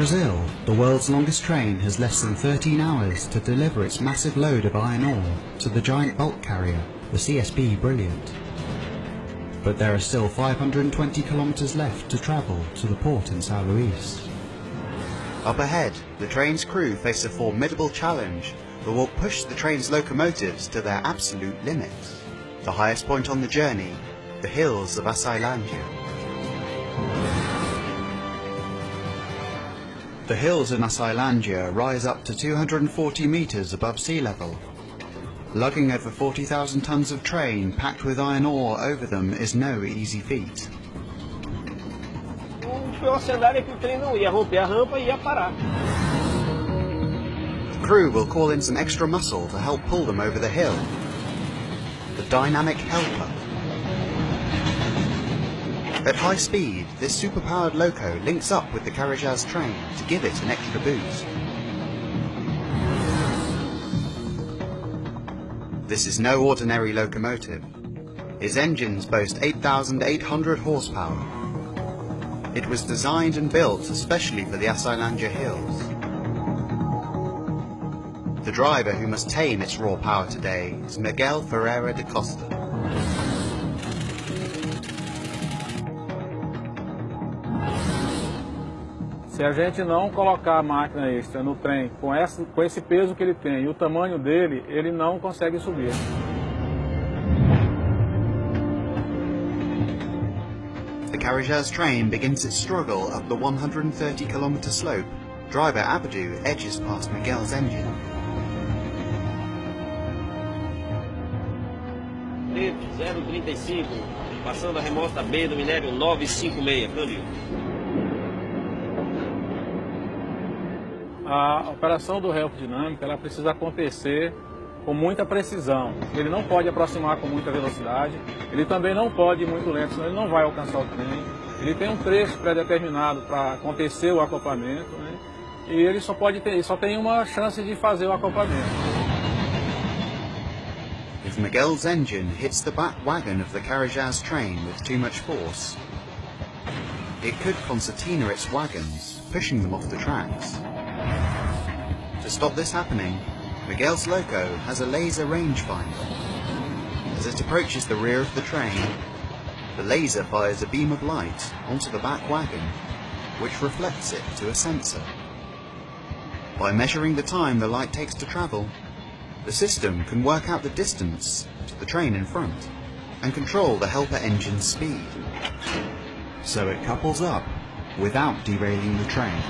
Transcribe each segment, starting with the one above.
In Brazil, the world's longest train has less than 13 hours to deliver its massive load of iron ore to the giant bulk carrier, the CSB Brilliant. But there are still 520 kilometers left to travel to the port in São Luís. Up ahead, the train's crew face a formidable challenge that will push the train's locomotives to their absolute limits. The highest point on the journey, the hills of Açailândia. The hills in Açailândia rise up to 240 meters above sea level. Lugging over 40,000 tons of train packed with iron ore over them is no easy feat. The crew will call in some extra muscle to help pull them over the hill. The dynamic helper. At high speed, this super-powered loco links up with the Carajás train to give it an extra boost. This is no ordinary locomotive. Its engines boast 8,800 horsepower. It was designed and built especially for the Açailândia hills. The driver who must tame its raw power today is Miguel Ferreira da Costa. Se a gente não colocar a máquina extra no trem com esse peso que ele tem e o tamanho dele, ele não consegue subir. The Carajás train begins its struggle up the 130-kilometer slope. Driver Abadu edges past Miguel's engine. 035, passando a remota B do minério 956, câmbio. A operação do help dinâmico ela precisa acontecer com muita precisão. Ele não pode aproximar com muita velocidade, ele também não pode ir muito lento, senão ele não vai alcançar o trem. Ele tem um trecho pré-determinado para acontecer o acoplamento, né? E ele só tem uma chance de fazer o acoplamento. If Miguel's engine hits the back wagon of the Carajás train with too much force, it could concertina its wagons, pushing them off the tracks. To stop this happening, Miguel's loco has a laser rangefinder. As it approaches the rear of the train, the laser fires a beam of light onto the back wagon, which reflects it to a sensor. By measuring the time the light takes to travel, the system can work out the distance to the train in front and control the helper engine's speed. So it couples up without derailing the train.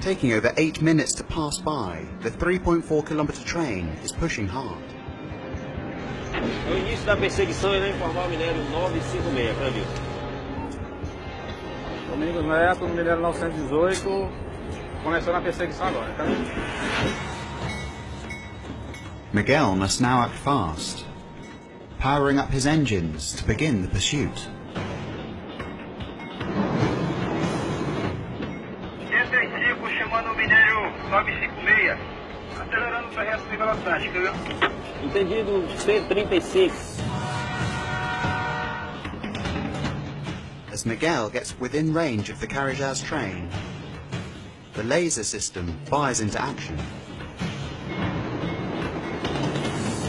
Taking over 8 minutes to pass by, the 3.4-kilometer train is pushing hard. No início da perseguição irá informar o minério 956, câmbio. Domingos Neto, no minério 918, começou na perseguição agora, tá? Miguel must now act fast, powering up his engines to begin the pursuit. Chamando o minério 956, acelerando para resto de velocidade, entendeu? Entendido, C36. As Miguel gets within range of the Carajás train, the laser system fires into action.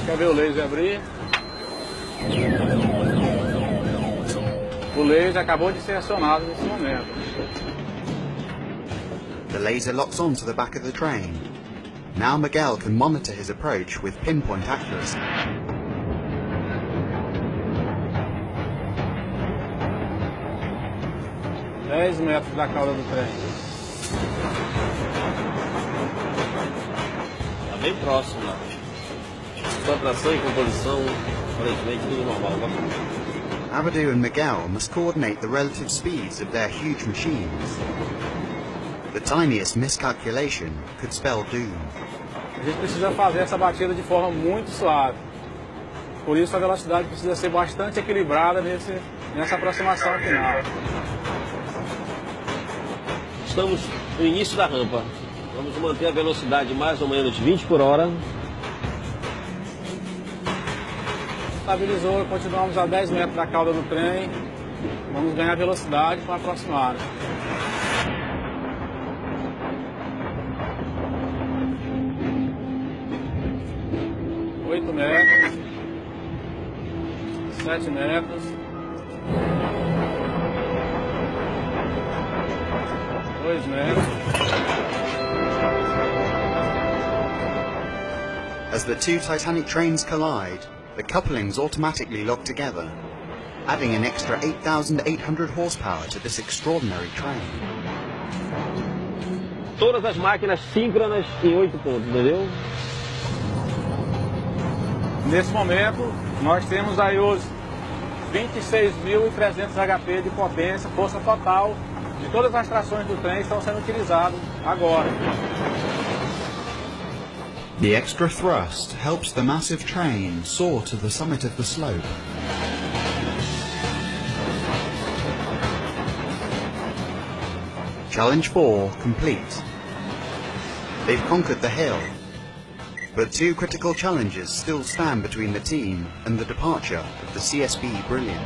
Quer ver o laser abrir? O laser acabou de ser acionado nesse momento. The laser locks onto the back of the train. Now Miguel can monitor his approach with pinpoint accuracy. $10 metros da cauda do trem. Está bem próximo lá. Contração e composição, aparentemente tudo normal. Abadu and Miguel must coordinate the relative speeds of their huge machines. The tiniest miscalculation could spell doom. A gente precisa fazer essa batida de forma muito suave. Por isso a velocidade precisa ser bastante equilibrada nessa aproximação final. Estamos no início da rampa. Vamos manter a velocidade mais ou menos 20 por hora. Estabilizou, continuamos a 10 metros da cauda do trem. Vamos ganhar velocidade para aproximar. 8 metros, 7 metros, 2 metros. As the two Titanic trains collide, the couplings automatically lock together, adding an extra 8,800 horsepower to this extraordinary train. Todas as máquinas síncronas em 8 pontos, entendeu? Nesse momento, nós temos aí os 26.300 HP de potência, força total de todas as trações do trem estão sendo utilizadas agora. The extra thrust helps the massive train soar to the summit of the slope. Challenge 4 complete. They've conquered the hill, but two critical challenges still stand between the team and the departure of the CSB Brilliant.